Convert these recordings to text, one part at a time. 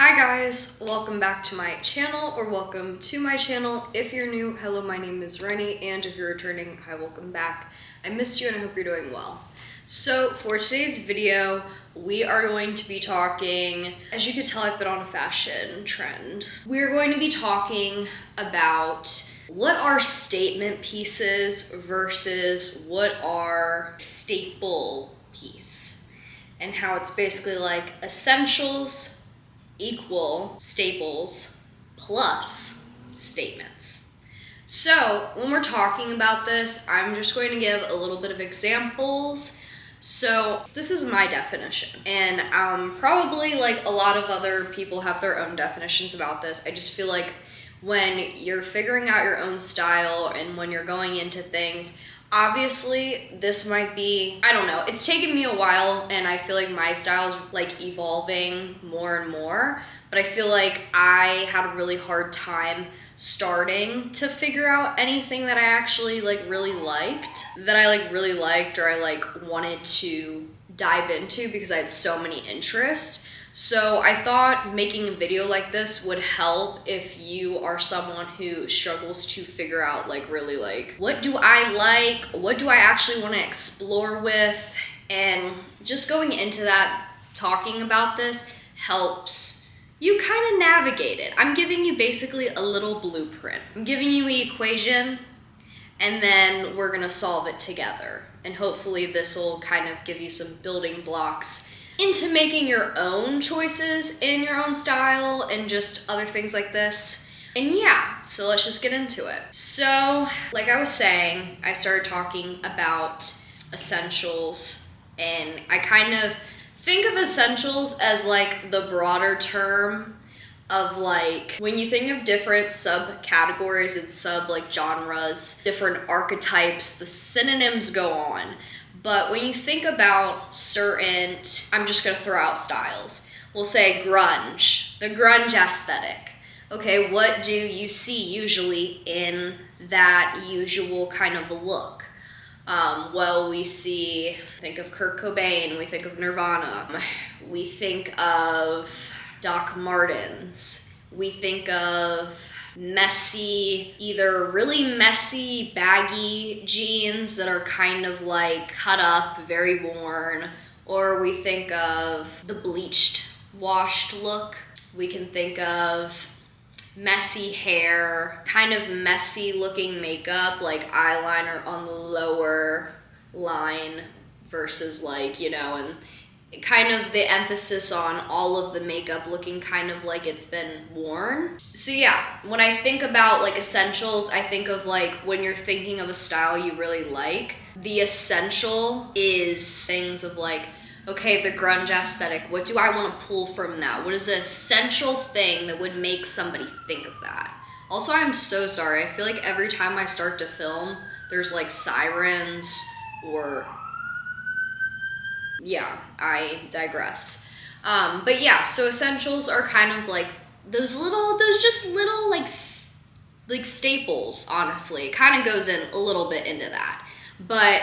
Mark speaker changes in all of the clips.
Speaker 1: Hi guys, welcome back to my channel, or welcome to my channel. If you're new, hello, my name is Rennie, and if you're returning, hi, welcome back. I missed you and I hope you're doing well. So for today's video, we are going to be talking, as you can tell, I've been on a fashion trend. We're going to be talking about what are statement pieces versus what are staple piece, and how it's basically like essentials equal staples plus statements. So when we're talking about this, I'm just going to give a little bit of examples. So this is my definition, and probably like a lot of other people have their own definitions about this. I just feel like when you're figuring out your own style and when you're going into things, obviously this might be, I don't know, it's taken me a while and I feel like my style is like evolving more and more, but I feel like I had a really hard time starting to figure out anything that I actually really liked or I like wanted to dive into because I had so many interests. So I thought making a video like this would help if you are someone who struggles to figure out what do I like, what do I actually want to explore with, and just going into that, talking about this helps you kind of navigate it. I'm giving you basically a little blueprint. I'm giving you the equation, and then we're gonna solve it together. And hopefully this will kind of give you some building blocks into making your own choices in your own style and just other things like this. And yeah, so let's just get into it. So like I was saying, I started talking about essentials, and I kind of think of essentials as like the broader term of like when you think of different subcategories and sub genres, different archetypes, the synonyms go on. But when you think about certain, I'm just gonna throw out styles. We'll say grunge, the grunge aesthetic. Okay, what do you see usually in that usual kind of look? Well, we think of Kurt Cobain, we think of Nirvana, we think of Doc Martens, we think of messy, either really messy, baggy jeans that are kind of like cut up, very worn, or we think of the bleached, washed look. We can think of messy hair, kind of messy looking makeup, like eyeliner on the lower line versus and kind of the emphasis on all of the makeup looking kind of like it's been worn. So yeah, when I think about essentials, I think of when you're thinking of a style you really like, the essential is things of okay, the grunge aesthetic, what do I want to pull from that? What is the essential thing that would make somebody think of that? Also, I'm so sorry, I feel like every time I start to film, there's sirens or yeah, I digress. But yeah, so essentials are kind of like those just little staples, honestly. It kind of goes in a little bit into that. But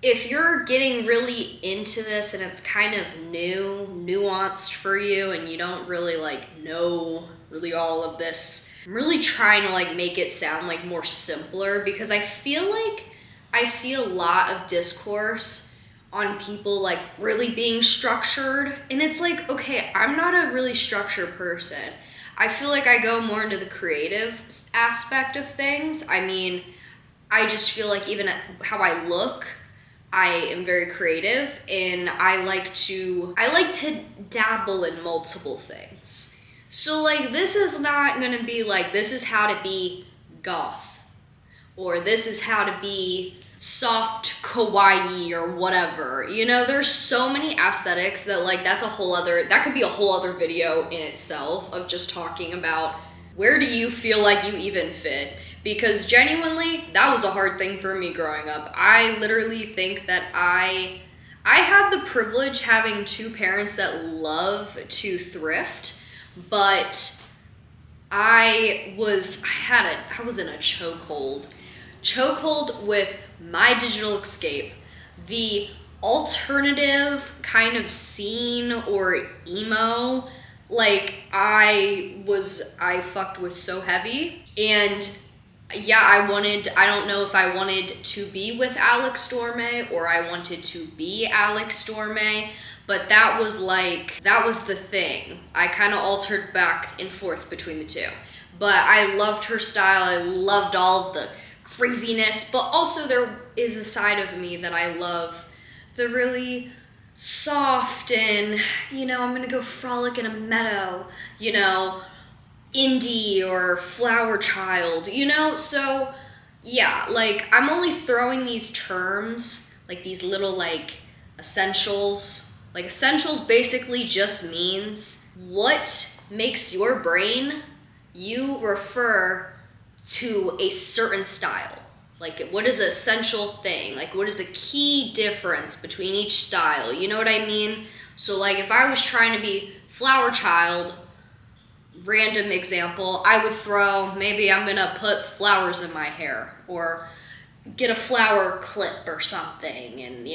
Speaker 1: if you're getting really into this and it's kind of nuanced for you, and you don't really know really all of this, I'm really trying to make it sound more simpler, because I feel like I see a lot of discourse on people really being structured, and it's okay, I'm not a really structured person. I feel like I go more into the creative aspect of things. I mean, I just feel like even how I look, I am very creative, and I like to dabble in multiple things. So this is not gonna be this is how to be goth, or this is how to be soft kawaii or whatever. There's so many aesthetics that that could be a whole other video in itself of just talking about where do you feel like you even fit. Because genuinely, that was a hard thing for me growing up. I literally think that I had the privilege having two parents that love to thrift, but I was in a chokehold with My Digital Escape, the alternative kind of scene or emo Like, I fucked with So Heavy, and yeah, I don't know if I wanted to be with Alex Dorme or I wanted to be Alex Dorme, but that was the thing. I kind of altered back and forth between the two. But I loved her style, I loved all of the craziness, but also there is a side of me that I love the really soft and, I'm gonna go frolic in a meadow, indie or flower child, So yeah, like I'm only throwing these terms, like these little like essentials. Like essentials basically just means what makes your brain you refer to a certain style. Like, what is an essential thing? Like, what is the key difference between each style? You know what I mean? So, like, if I was trying to be flower child, random example, I would throw, maybe I'm gonna put flowers in my hair, or get a flower clip or something, and,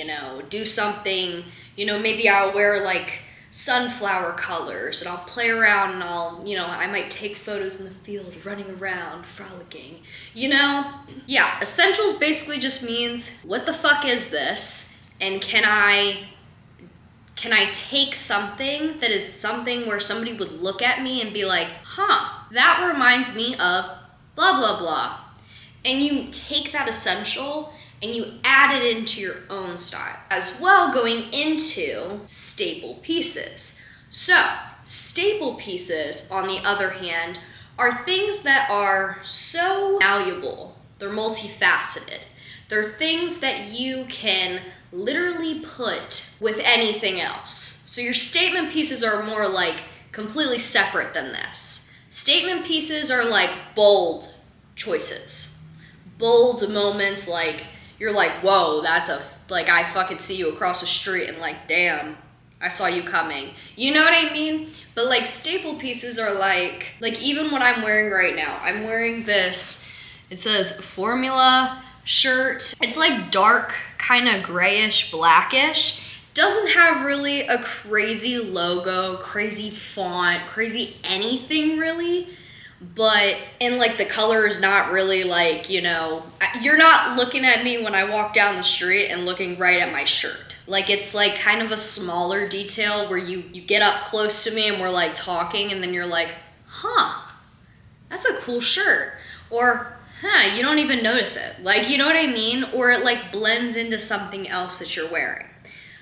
Speaker 1: do something, maybe I'll wear, like, sunflower colors, and I'll play around, and I might take photos in the field running around frolicking, yeah, essentials basically just means what the fuck is this, and can I take something that is something where somebody would look at me and be like, that reminds me of blah blah blah, and you take that essential and you add it into your own style. As well, going into staple pieces. So, staple pieces, on the other hand, are things that are so malleable. They're multifaceted. They're things that you can literally put with anything else. So your statement pieces are more like completely separate than this. Statement pieces are like bold choices. Bold moments, like, you're like, whoa, I fucking see you across the street and like, damn, I saw you coming. You know what I mean? But like staple pieces are like even what I'm wearing right now. I'm wearing this, it says Formula shirt. It's like dark, kind of grayish, blackish. Doesn't have really a crazy logo, crazy font, crazy anything really. But, and like the color is not really like, you're not looking at me when I walk down the street and looking right at my shirt. Like, it's like kind of a smaller detail where you get up close to me and we're like talking, and then you're like, that's a cool shirt. Or, you don't even notice it. Like, you know what I mean? Or it like blends into something else that you're wearing.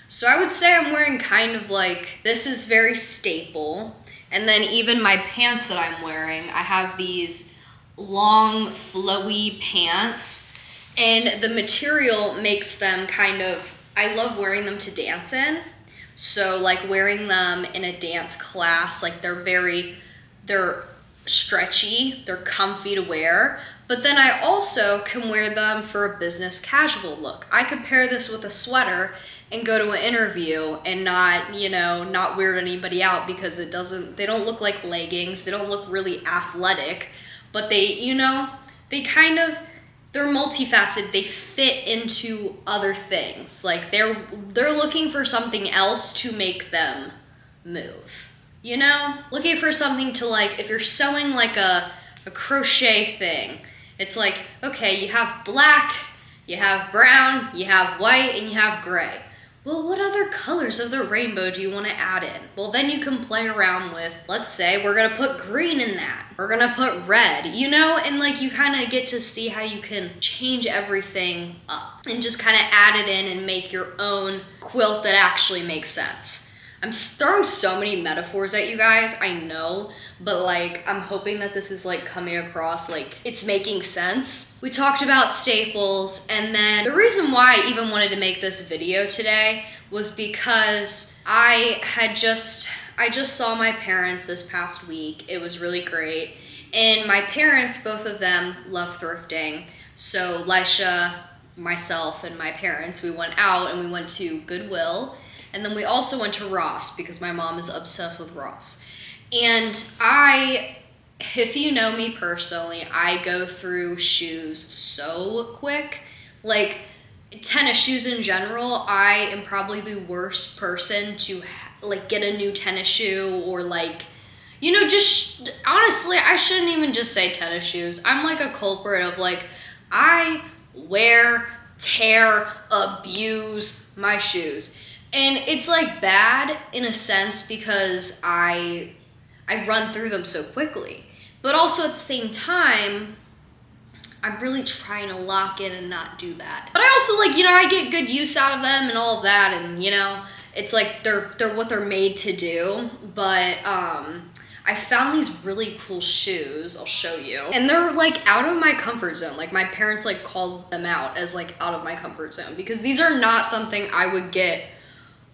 Speaker 1: So I would say I'm wearing kind of like, this is very staple. And then even my pants that I'm wearing, I have these long, flowy pants, and the material makes them kind of, I love wearing them to dance in. So like wearing them in a dance class, like they're stretchy, they're comfy to wear, but then I also can wear them for a business casual look. I could pair this with a sweater and go to an interview and not weird anybody out, because they don't look like leggings, they don't look really athletic, but they're multifaceted, they fit into other things. Like they're looking for something else to make them move. Looking for something to, like, if you're sewing like a crochet thing, it's like, okay, you have black, you have brown, you have white, and you have gray. Well, what other colors of the rainbow do you want to add in? Well, then you can play around with, let's say we're going to put green in that. We're going to put red, and like you kind of get to see how you can change everything up and just kind of add it in and make your own quilt that actually makes sense. I'm throwing so many metaphors at you guys, I know, but like I'm hoping that this is like coming across like it's making sense. We talked about staples, and then the reason why I even wanted to make this video today was because I just saw my parents this past week. It was really great. And my parents, both of them, love thrifting. So Lisha, myself, and my parents, we went out and we went to Goodwill. And then we also went to Ross because my mom is obsessed with Ross. And if you know me personally, I go through shoes so quick. Like tennis shoes in general, I am probably the worst person to like get a new tennis shoe or like just honestly, I shouldn't even just say tennis shoes. I'm like a culprit of like, I wear, tear, abuse my shoes. And it's like bad in a sense because I run through them so quickly. But also at the same time, I'm really trying to lock in and not do that. But I also like, I get good use out of them and all of that, and it's like they're what they're made to do. But I found these really cool shoes. I'll show you. And they're like out of my comfort zone. Like my parents like called them out as like out of my comfort zone because these are not something I would get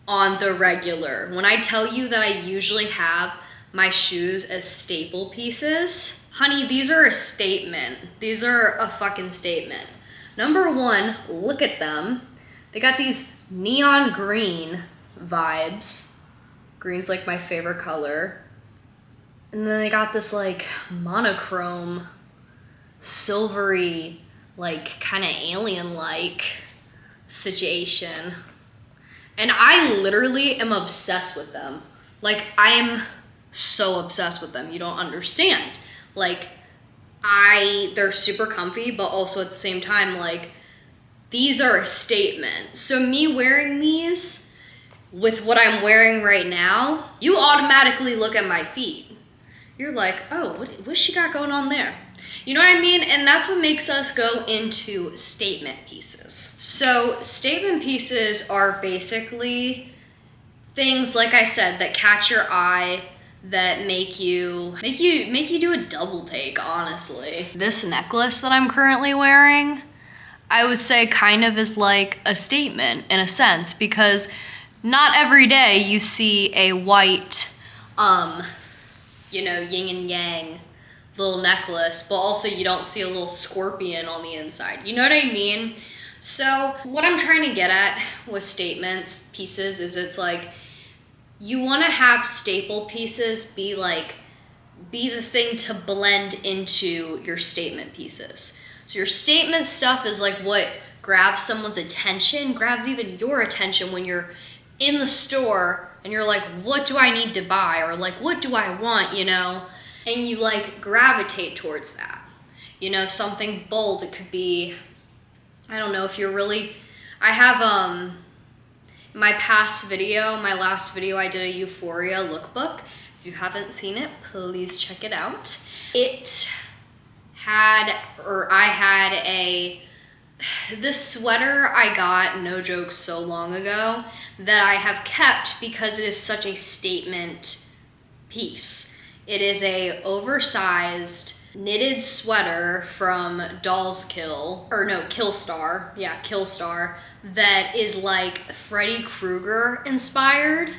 Speaker 1: on the regular. When I tell you that I usually have my shoes as staple pieces, honey, these are a statement. These are a fucking statement. Number one, look at them. They got these neon green vibes. Green's like my favorite color. And then they got this like monochrome, silvery, like kind of alien-like situation. And I literally am obsessed with them. Like I'm so obsessed with them. You don't understand. Like they're super comfy, but also at the same time, like these are a statement. So me wearing these with what I'm wearing right now, you automatically look at my feet. You're like, oh, what's she got going on there? You know what I mean? And that's what makes us go into statement pieces. So statement pieces are basically things, like I said, that catch your eye, that make you do a double take, honestly. This necklace that I'm currently wearing, I would say kind of is like a statement in a sense, because not every day you see a white, yin and yang little necklace, but also you don't see a little scorpion on the inside. You know what I mean? So what I'm trying to get at with statements pieces is it's like, you want to have staple pieces be the thing to blend into your statement pieces. So your statement stuff is like what grabs someone's attention, grabs even your attention when you're in the store and you're like, what do I need to buy? Or like, what do I want, And you like gravitate towards that. Something bold, it could be, I don't know if you're really, I have, my last video, I did a Euphoria lookbook. If you haven't seen it, please check it out. I had this sweater I got, no joke, so long ago that I have kept because it is such a statement piece. It is a oversized knitted sweater from Killstar. Yeah, Killstar. That is like Freddy Krueger inspired.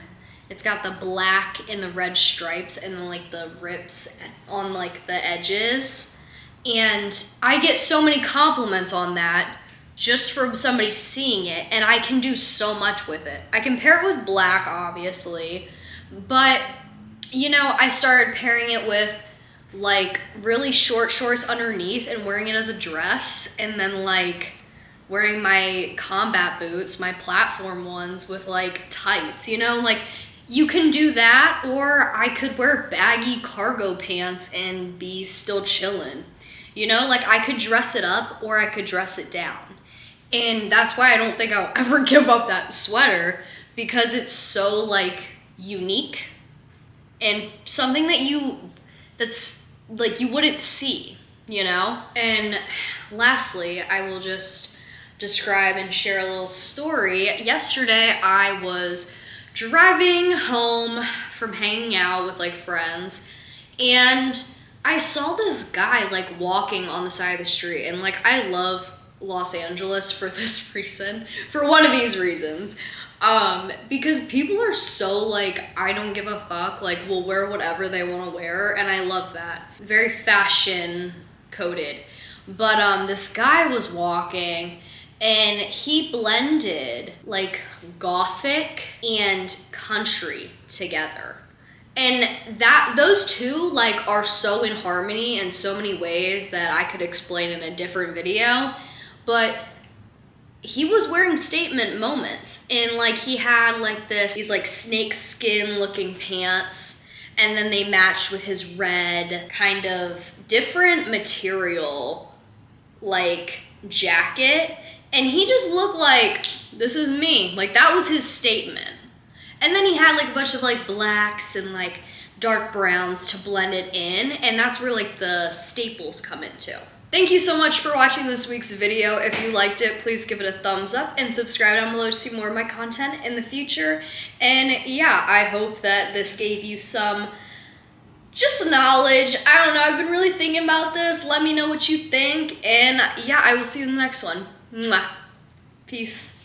Speaker 1: It's got the black and the red stripes and then like the rips on like the edges. And I get so many compliments on that just from somebody seeing it, and I can do so much with it. I can pair it with black, obviously, but I started pairing it with like really short shorts underneath and wearing it as a dress, and then like wearing my combat boots, my platform ones with like tights, like you can do that, or I could wear baggy cargo pants and be still chillin', like I could dress it up or I could dress it down. And that's why I don't think I'll ever give up that sweater, because it's so like unique and something that's like you wouldn't see, And lastly, I will just describe and share a little story. Yesterday, I was driving home from hanging out with like friends, and I saw this guy like walking on the side of the street, and like I love Los Angeles for this reason, for one of these reasons, because people are so like, I don't give a fuck, like will wear whatever they want to wear, and I love that. Very fashion coded. But this guy was walking, and he blended like gothic and country together. And those two like are so in harmony in so many ways that I could explain in a different video. But he was wearing statement moments, and like he had like these like snake skin looking pants, and then they matched with his red kind of different material like jacket, and he just looked like, this is me. Like, that was his statement. And then he had like a bunch of like blacks and like dark browns to blend it in, and that's where like the staples come into. Thank you so much for watching this week's video. If you liked it, please give it a thumbs up and subscribe down below to see more of my content in the future. And yeah, I hope that this gave you some just knowledge. I don't know, I've been really thinking about this. Let me know what you think. And yeah, I will see you in the next one. Mwah. Peace.